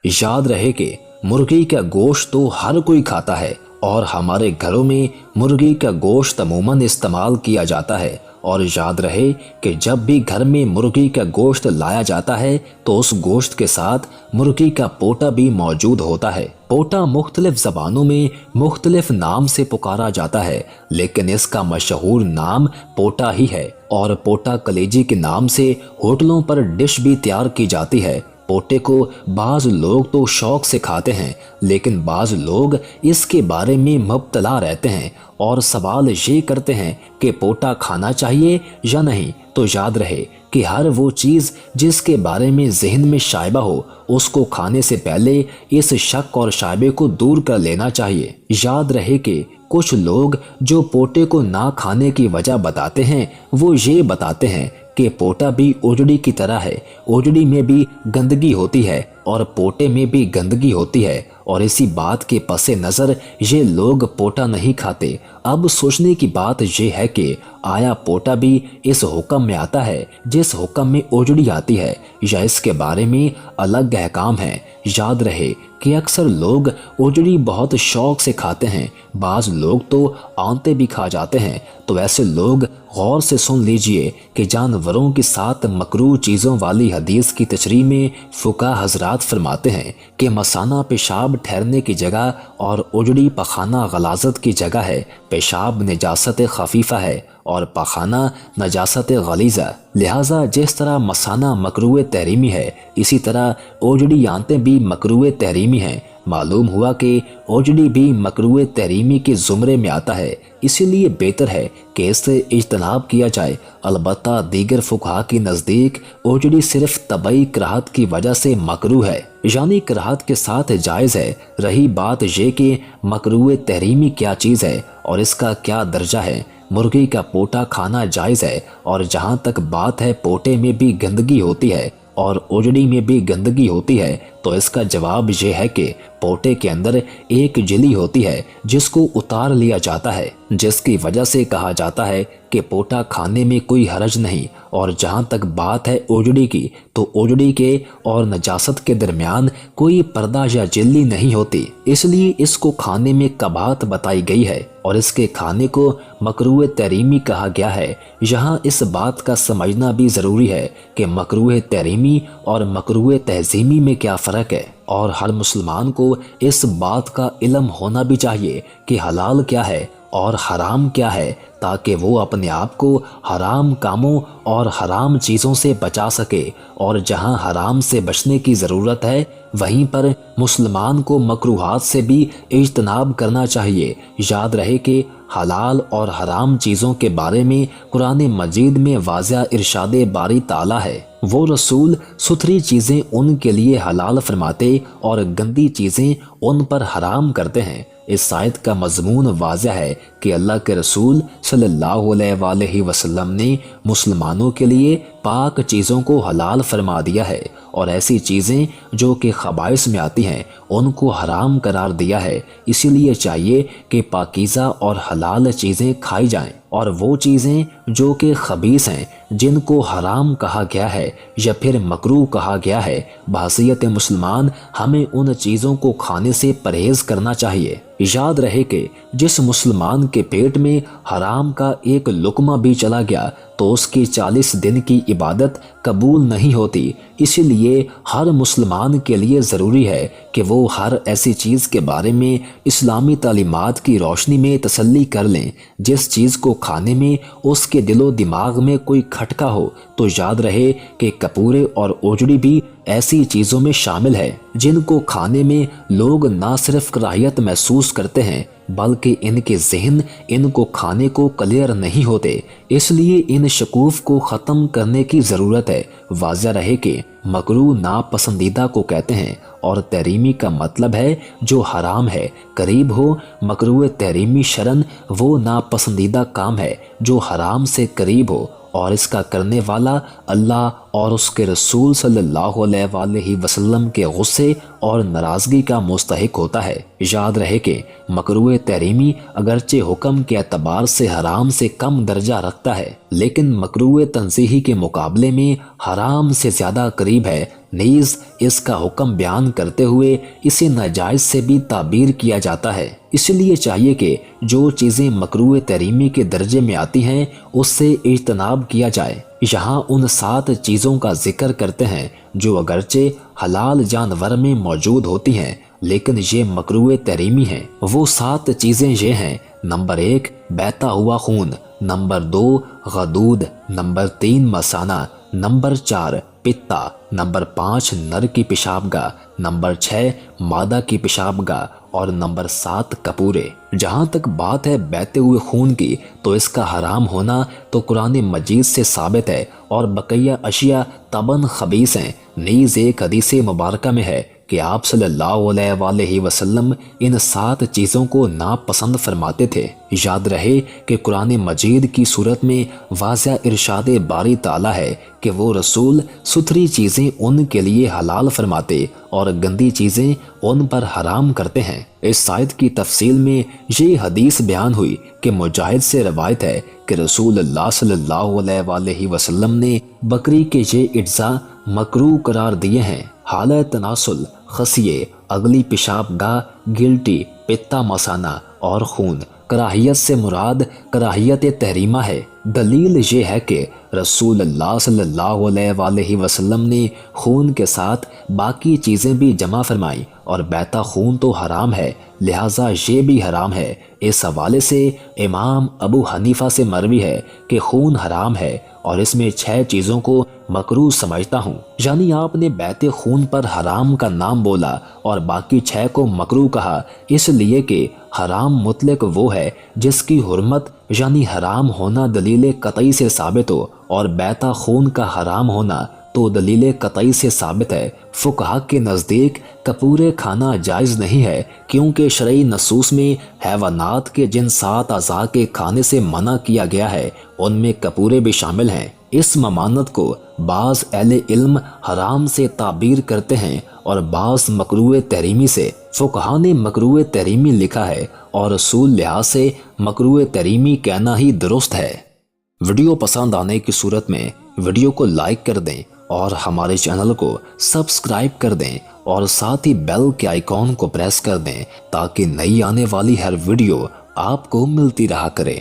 याद रहे कि मुर्गी का गोश्त तो हर कोई खाता है और हमारे घरों में मुर्गी का गोश्त अमूमन इस्तेमाल किया जाता है। और याद रहे कि जब भी घर में मुर्गी का गोश्त लाया जाता है तो उस गोश्त के साथ मुर्गी का पोटा भी मौजूद होता है। पोटा मुख्तलिफ ज़बानों में मुख्तलिफ नाम से पुकारा जाता है, लेकिन इसका मशहूर नाम पोटा ही है। और पोटा कलेजी के नाम से होटलों पर डिश भी तैयार की जाती है। पोटे को बाज लोग तो शौक से खाते हैं, लेकिन बाज लोग इसके बारे में मुब्तला रहते हैं और सवाल ये करते हैं कि पोटा खाना चाहिए या नहीं। तो याद रहे कि हर वो चीज़ जिसके बारे में जहन में शायबा हो, उसको खाने से पहले इस शक और शायबे को दूर कर लेना चाहिए। याद रहे कि कुछ लोग जो पोटे को ना खाने की वजह बताते हैं, वो ये बताते हैं कि पोटा भी ओजड़ी की तरह है, ओजड़ी में भी गंदगी होती है और पोटे में भी गंदगी होती है, और इसी बात के पसे नज़र ये लोग पोटा नहीं खाते। अब सोचने की बात ये है कि आया पोटा भी इस हुक्म में आता है जिस हुक्म में ओजड़ी आती है, या इसके बारे में अलग अहकाम है। याद रहे कि अक्सर लोग ओजड़ी बहुत शौक से खाते हैं, बाज लोग तो आंते भी खा जाते हैं। तो ऐसे लोग गौर से सुन लीजिए कि जानवरों के साथ मकरूह चीज़ों वाली हदीस की तशरीह में फुका हजरात फरमाते हैं कि मसाना पेशाब ठहरने की जगह और ओजड़ी पखाना गलाजत की जगह है। पेशाब नजासत खफीफा है और पखाना नजासत गलीजा। लिहाजा जिस तरह मसाना मकरूह तहरीमी है, इसी तरह ओजड़ी आंतें भी मकरूह तहरीमी हैं। मालूम हुआ कि ओजड़ी भी मकरूह तहरीमी के ज़ुमरे में आता है, इसीलिए बेहतर है कि इससे इज्तनाब किया जाए। अलबत्ता दीगर फुकहा के नज़दीक ओजड़ी सिर्फ तबई कराहत की वजह से मकरूह है, यानी कराहत के साथ जायज़ है। रही बात ये कि मकरूह तहरीमी क्या चीज़ है और इसका क्या दर्जा है। मुर्गी का पोटा खाना जायज़ है, और जहाँ तक बात है पोटे में भी गंदगी होती है और ओजड़ी में भी गंदगी होती है, तो इसका जवाब ये है कि पोटे के अंदर एक झिल्ली होती है जिसको उतार लिया जाता है, जिसकी वजह से कहा जाता है कि पोटा खाने में कोई हरज नहीं। और जहाँ तक बात है ओजड़ी की, तो ओजड़ी के और नजासत के दरमियान कोई पर्दा या झिल्ली नहीं होती, इसलिए इसको खाने में कबाहत बताई गई है और इसके खाने को मकरूह तहरीमी कहा गया है। यहाँ इस बात का समझना भी ज़रूरी है कि मकरूह तहरीमी और मकरूह तहज़ीमी में क्या फ़र्क है, और हर मुसलमान को इस बात का इल्म होना भी चाहिए कि हलाल क्या है और हराम क्या है, ताकि वो अपने आप को हराम कामों और हराम चीज़ों से बचा सके। और जहाँ हराम से बचने की ज़रूरत है, वहीं पर मुसलमान को मकरूहात से भी इज्तनाब करना चाहिए। याद रहे कि हलाल और हराम चीज़ों के बारे में कुरान मजीद में वाज़िह इरशाद बारी ताला है। वो रसूल सुथरी चीज़ें उनके लिए हलाल फरमाते और गंदी चीज़ें उन पर हराम करते हैं। इस आयत का मजमून वाज़िह है कि अल्लाह के रसूल सल्लल्लाहु अलैहि वसल्लम ने मुसलमानों के लिए पाक चीज़ों को हलाल फरमा दिया है, और ऐसी चीज़ें जो कि खबाइस में आती हैं उनको हराम करार दिया है। इसीलिए चाहिए कि पाकीज़ा और हलाल चीज़ें खाई जाएं, और वो चीज़ें जो कि खबीस हैं, जिनको हराम कहा गया है या फिर मकरूह कहा गया है, बहसीयत मुसलमान हमें उन चीज़ों को खाने से परहेज़ करना चाहिए। याद रहे कि जिस मुसलमान के पेट में हराम का एक लुकमा भी चला गया तो उसकी 40 दिन की इबादत कबूल नहीं होती। इसीलिए हर मुसलमान के लिए ज़रूरी है कि वो हर ऐसी चीज़ के बारे में इस्लामी तालीमात की रोशनी में तसल्ली कर लें। जिस चीज़ को खाने में उसके दिलो दिमाग में कोई खटका हो, तो याद रहे कि कपूरे और ओजड़ी भी ऐसी चीज़ों में शामिल है जिनको खाने में लोग ना सिर्फ कराहियत महसूस करते हैं, बल्कि इनके जहन इनको खाने को क्लियर नहीं होते। इसलिए इन शकूफ को ख़त्म करने की ज़रूरत है। वाज़िह रहे कि मकरूह नापसंदीदा को कहते हैं और तहरीमी का मतलब है जो हराम है, करीब हो। मकरूह तहरीमी शरन वो नापसंदीदा काम है जो हराम से करीब हो, और इसका करने वाला अल्लाह اور اس کے رسول صلی اللہ علیہ وسلم کے غصے اور ناراضگی کا مستحق ہوتا ہے۔ یاد رہے کہ مکروہ تحریمی اگرچہ حکم کے اعتبار سے حرام سے کم درجہ رکھتا ہے، لیکن مکروہ تنزیہی کے مقابلے میں حرام سے زیادہ قریب ہے۔ نیز اس کا حکم بیان کرتے ہوئے اسے ناجائز سے بھی تعبیر کیا جاتا ہے۔ اس لیے چاہیے کہ جو چیزیں مکروہ تحریمی کے درجے میں آتی ہیں اس سے اجتناب کیا جائے۔ یہاں ان 7 چیزوں کا ذکر کرتے ہیں جو اگرچہ حلال جانور میں موجود ہوتی ہیں لیکن یہ مکروہ تحریمی ہیں۔ وہ 7 چیزیں یہ ہیں: نمبر 1 بہتا ہوا خون، نمبر 2 غدود، نمبر 3 مثانہ، نمبر 4 پتا، نمبر 5 نر کی پیشاب گاہ، نمبر 6 مادہ کی پیشاب گاہ اور نمبر 7 کپورے۔ جہاں تک بات ہے بہتے ہوئے خون کی تو اس کا حرام ہونا تو قرآن مجید سے ثابت ہے اور بقیہ اشیاء طبعاً خبیث ہیں۔ نیز ایک حدیث مبارکہ میں ہے کہ آپ صلی اللہ علیہ وسلم ان 7 چیزوں کو ناپسند فرماتے تھے۔ یاد رہے کہ قرآن مجید کی صورت میں واضح ارشاد باری تعالیٰ ہے کہ وہ رسول ستھری چیزیں ان کے لیے حلال فرماتے اور گندی چیزیں ان پر حرام کرتے ہیں۔ اس آیت کی تفصیل میں یہ حدیث بیان ہوئی کہ مجاہد سے روایت ہے کہ رسول اللہ صلی اللہ علیہ وسلم نے بکری کے یہ اجزاء مکروہ قرار دیے ہیں: حالت تناسل، خصیے، اگلی پیشاب گاہ، گلٹی، پتا مثانہ اور خون۔ کراہیت سے مراد کراہیت تحریمہ ہے۔ دلیل یہ ہے کہ رسول اللہ صلی اللہ علیہ وسلم نے خون کے ساتھ باقی چیزیں بھی جمع فرمائیں اور بہتا خون تو حرام ہے لہٰذا یہ بھی حرام ہے۔ اس حوالے سے امام ابو حنیفہ سے مروی ہے کہ خون حرام ہے اور اس میں 6 چیزوں کو مکروہ سمجھتا ہوں، یعنی آپ نے بہتے خون پر حرام کا نام بولا اور باقی 6 کو مکروہ کہا، اس لیے کہ حرام مطلق وہ ہے جس کی حرمت یعنی حرام ہونا دلیل قطعی سے ثابت ہو، اور بہتا خون کا حرام ہونا تو دلیل قطعی سے ثابت ہے۔ فقہا کے نزدیک کپورے کھانا جائز نہیں ہے کیونکہ شرعی نصوص میں حیوانات کے جن 7 اعضاء کے کھانے سے منع کیا گیا ہے ان میں کپورے بھی شامل ہیں۔ اس ممانعت کو بعض اہل علم حرام سے تعبیر کرتے ہیں اور بعض مکروہ تحریمی سے۔ فقہا نے مکروہ تحریمی لکھا ہے اور اصول لحاظ سے مکروہ تحریمی کہنا ہی درست ہے۔ ویڈیو پسند آنے کی صورت میں ویڈیو کو لائک کر دیں اور ہمارے چینل کو سبسکرائب کر دیں اور ساتھ ہی بیل کے آئیکن کو پریس کر دیں تاکہ نئی آنے والی ہر ویڈیو آپ کو ملتی رہا کرے۔